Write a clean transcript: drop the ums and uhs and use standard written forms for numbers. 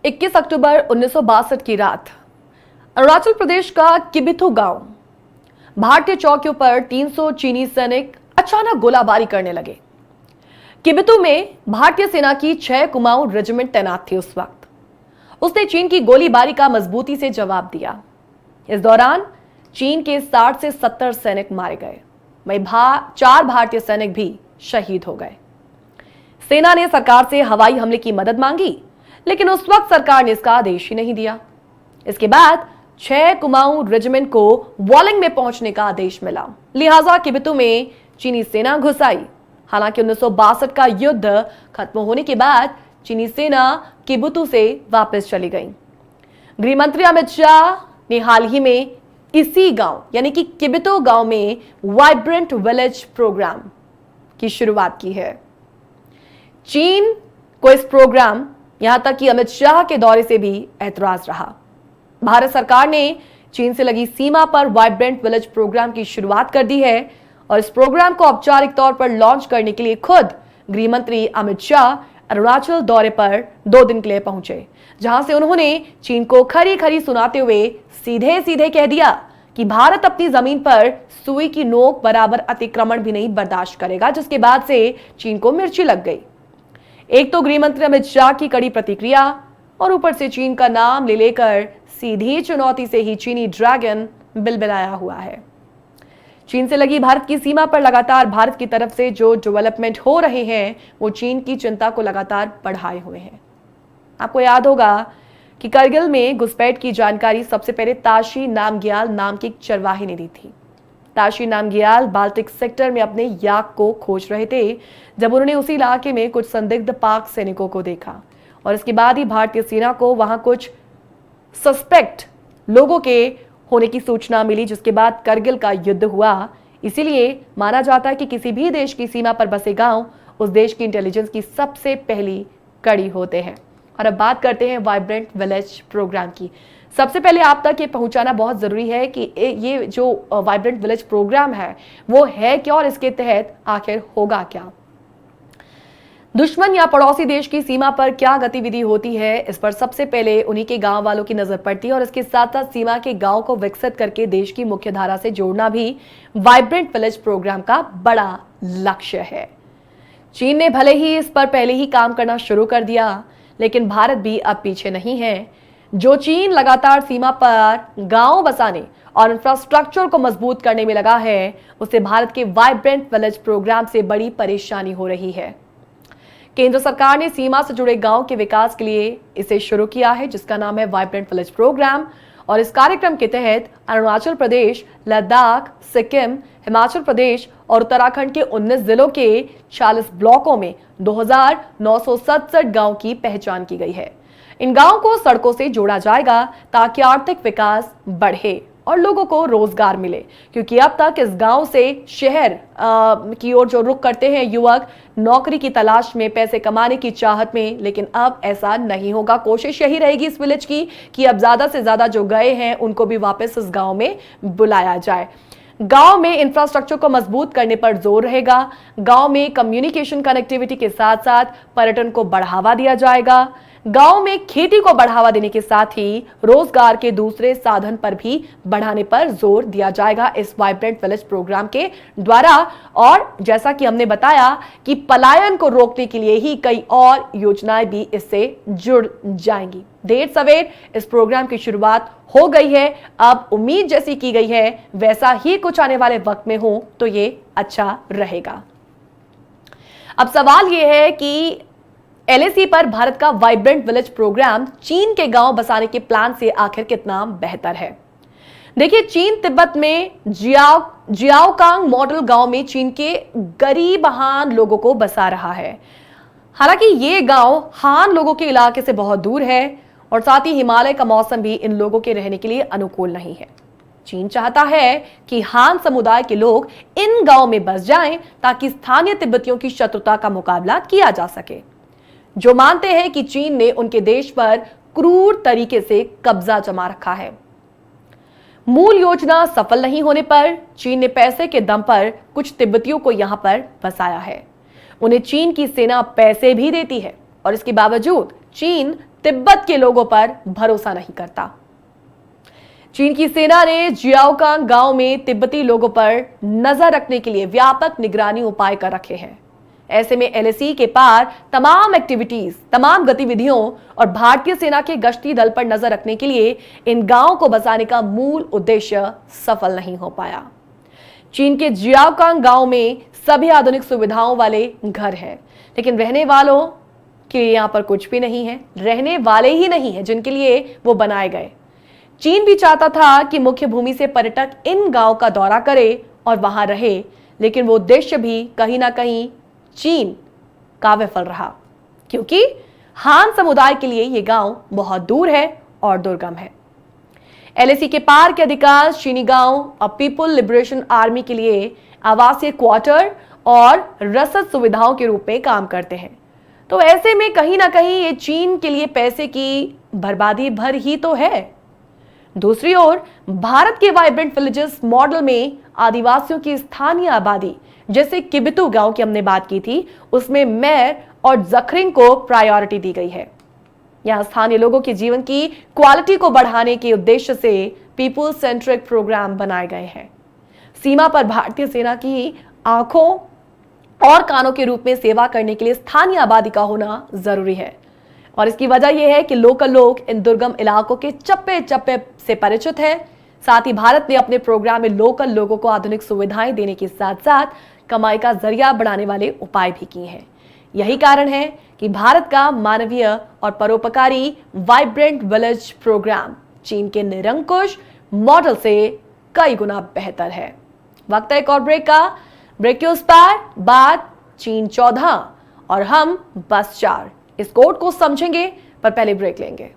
21 अक्टूबर 1962 की रात अरुणाचल प्रदेश का किबिथु गांव भारतीय चौकियों पर 300 चीनी सैनिक अचानक गोलाबारी करने लगे। किबिथु में भारतीय सेना की 6 कुमाऊं रेजिमेंट तैनात थी। उस वक्त उसने चीन की गोलीबारी का मजबूती से जवाब दिया। इस दौरान चीन के 60 से 70 सैनिक मारे गए, वहीं 4 भारतीय सैनिक भी शहीद हो गए। सेना ने सरकार से हवाई हमले की मदद मांगी, लेकिन उस वक्त सरकार ने इसका आदेश ही नहीं दिया। इसके बाद 6 कुमाऊं रेजिमेंट को वॉलिंग में पहुंचने का आदेश मिला, लिहाजा किबिथु में चीनी सेना घुस आई। हालांकि 1962 का युद्ध खत्म होने के बाद चीनी सेना किबिथु से वापस चली गई। गृह मंत्री अमित शाह ने हाल ही में इसी गांव यानी कि किबिथु गांव में वाइब्रेंट विलेज प्रोग्राम की शुरुआत की है। चीन को इस प्रोग्राम यहां तक कि अमित शाह के दौरे से भी ऐतराज रहा। भारत सरकार ने चीन से लगी सीमा पर वाइब्रेंट विलेज प्रोग्राम की शुरुआत कर दी है और इस प्रोग्राम को औपचारिक तौर पर लॉन्च करने के लिए खुद गृह मंत्री अमित शाह अरुणाचल दौरे पर 2 दिन के लिए पहुंचे, जहां से उन्होंने चीन को खरी खरी सुनाते हुए सीधे सीधे कह दिया कि भारत अपनी जमीन पर सुई की नोक बराबर अतिक्रमण भी नहीं बर्दाश्त करेगा, जिसके बाद से चीन को मिर्ची लग गई। एक तो गृह मंत्री अमित शाह की कड़ी प्रतिक्रिया और ऊपर से चीन का नाम ले लेकर सीधी चुनौती से ही चीनी ड्रैगन बिलबिलाया हुआ है। चीन से लगी भारत की सीमा पर लगातार भारत की तरफ से जो डेवलपमेंट हो रहे हैं वो चीन की चिंता को लगातार बढ़ाए हुए हैं। आपको याद होगा कि करगिल में घुसपैठ की जानकारी सबसे पहले ताशी नामग्याल नाम की एक चरवाही ने दी थी। ताशी नामग्याल बाल्टिक सेक्टर में अपने याक को खोज रहे थे जब उन्होंने उसी इलाके में कुछ संदिग्ध पाक सैनिकों को देखा और इसके बाद ही भारतीय सेना को वहां कुछ सस्पेक्ट लोगों के होने की सूचना मिली, जिसके बाद करगिल का युद्ध हुआ। इसीलिए माना जाता है कि किसी भी देश की सीमा पर बसे गांव उस देश की इंटेलिजेंस की सबसे पहली कड़ी होते हैं। और अब बात करते हैं वाइब्रेंट विलेज प्रोग्राम की। सबसे पहले आप तक ये पहुंचाना बहुत जरूरी है कि ये जो वाइब्रेंट विलेज प्रोग्राम है वो है क्या और इसके तहत आखिर होगा क्या। दुश्मन या पड़ोसी देश की सीमा पर क्या गतिविधि होती है, इस पर सबसे पहले उन्हीं के गांव वालों की नजर पड़ती है और इसके साथ साथ सीमा के गांव को विकसित करके देश की मुख्य धारा से जोड़ना भी वाइब्रेंट विलेज प्रोग्राम का बड़ा लक्ष्य है। चीन ने भले ही इस पर पहले ही काम करना शुरू कर दिया, लेकिन भारत भी अब पीछे नहीं है। जो चीन लगातार सीमा पर गांव बसाने और इंफ्रास्ट्रक्चर को मजबूत करने में लगा है, उसे भारत के वाइब्रेंट विलेज प्रोग्राम से बड़ी परेशानी हो रही है। केंद्र सरकार ने सीमा से जुड़े गांव के विकास के लिए इसे शुरू किया है, जिसका नाम है वाइब्रेंट विलेज प्रोग्राम। और इस कार्यक्रम के तहत अरुणाचल प्रदेश, लद्दाख, सिक्किम, हिमाचल प्रदेश और उत्तराखंड के 19 जिलों के 40 ब्लॉकों में 2967 गांव की पहचान की गई है। इन गांवों को सड़कों से जोड़ा जाएगा ताकि आर्थिक विकास बढ़े और लोगों को रोजगार मिले, क्योंकि अब तक इस गांव से शहर की ओर जो रुख करते हैं युवक नौकरी की तलाश में, पैसे कमाने की चाहत में, लेकिन अब ऐसा नहीं होगा। कोशिश यही रहेगी इस विलेज की कि अब ज्यादा से ज्यादा जो गए हैं उनको भी वापस इस गांव में बुलाया जाए। गांव में इंफ्रास्ट्रक्चर को मजबूत करने पर जोर रहेगा। गांव में कम्युनिकेशन कनेक्टिविटी के साथ साथ पर्यटन को बढ़ावा दिया जाएगा। गांव में खेती को बढ़ावा देने के साथ ही रोजगार के दूसरे साधन पर भी बढ़ाने पर जोर दिया जाएगा इस वाइब्रेंट विलेज प्रोग्राम के द्वारा। और जैसा कि हमने बताया कि पलायन को रोकने के लिए ही कई और योजनाएं भी इससे जुड़ जाएंगी। देर सवेर इस प्रोग्राम की शुरुआत हो गई है। अब उम्मीद जैसी की गई है वैसा ही कुछ आने वाले वक्त में हो तो ये अच्छा रहेगा। अब सवाल यह है कि एलएसी पर भारत का वाइब्रेंट विलेज प्रोग्राम चीन के गांव बसाने के प्लान से आखिर कितना बेहतर है। देखिए, चीन तिब्बत में जियाओकांग मॉडल गांव में चीन के गरीब हान लोगों को बसा रहा है। हालांकि ये गांव हान लोगों के इलाके से बहुत दूर है और साथ ही हिमालय का मौसम भी इन लोगों के रहने के लिए अनुकूल नहीं है। चीन चाहता है कि हान समुदाय के लोग इन गांव में बस जाएं ताकि स्थानीय तिब्बतियों की शत्रुता का मुकाबला किया जा सके, जो मानते हैं कि चीन ने उनके देश पर क्रूर तरीके से कब्जा जमा रखा है। मूल योजना सफल नहीं होने पर चीन ने पैसे के दम पर कुछ तिब्बतियों को यहां पर बसाया है। उन्हें चीन की सेना पैसे भी देती है और इसके बावजूद चीन तिब्बत के लोगों पर भरोसा नहीं करता। चीन की सेना ने जियाओकांग गांव में तिब्बती लोगों पर नजर रखने के लिए व्यापक निगरानी उपाय कर रखे हैं। ऐसे में एलएसी के पार तमाम एक्टिविटीज, तमाम गतिविधियों और भारतीय सेना के गश्ती दल पर नजर रखने के लिए इन गांवों को बचाने का मूल उद्देश्य सफल नहीं हो पाया। चीन के जियाओकांग गांव में सभी आधुनिक सुविधाओं वाले घर हैं, लेकिन रहने वालों के लिए यहां पर कुछ भी नहीं है। रहने वाले ही नहीं है जिनके लिए वो बनाए गए। चीन भी चाहता था कि मुख्य भूमि से पर्यटक इन गांव का दौरा करे और वहां रहे, लेकिन वो उद्देश्य भी कहीं ना कहीं चीन का विफल रहा, क्योंकि हान समुदाय के लिए यह गांव बहुत दूर है और दुर्गम है। एलएसी के पार के अधिकांश चीनी गांव अब पीपुल लिबरेशन आर्मी के लिए आवासीय क्वार्टर और रसद सुविधाओं के रूप में काम करते हैं। तो ऐसे में कहीं ना कहीं ये चीन के लिए पैसे की बर्बादी भर ही तो है। दूसरी ओर भारत के वाइब्रेंट विलेजेस मॉडल में आदिवासियों की स्थानीय आबादी, जैसे किबिथु गांव की हमने बात की थी, उसमें मेर और जखरिंग को प्रायोरिटी दी गई है। यहां स्थानीय लोगों के जीवन की क्वालिटी को बढ़ाने के उद्देश्य से पीपुल सेंट्रिक प्रोग्राम बनाए गए हैं। सीमा पर भारतीय सेना की आंखों और कानों के रूप में सेवा करने के लिए स्थानीय आबादी का होना जरूरी है, और इसकी वजह यह है कि लोकल लोग इन दुर्गम इलाकों के चप्पे चप्पे से परिचित हैं। साथ ही भारत ने अपने प्रोग्राम में लोकल लोगों को आधुनिक सुविधाएं देने के साथ साथ कमाई का जरिया बढ़ाने वाले उपाय भी किए हैं। यही कारण है कि भारत का मानवीय और परोपकारी वाइब्रेंट विलेज प्रोग्राम चीन के निरंकुश मॉडल से कई गुना बेहतर है। वक्त है एक और ब्रेक का। ब्रेक के उस पार बात चीन 14 और हम बस 4, इस कोड को समझेंगे, पर पहले ब्रेक लेंगे।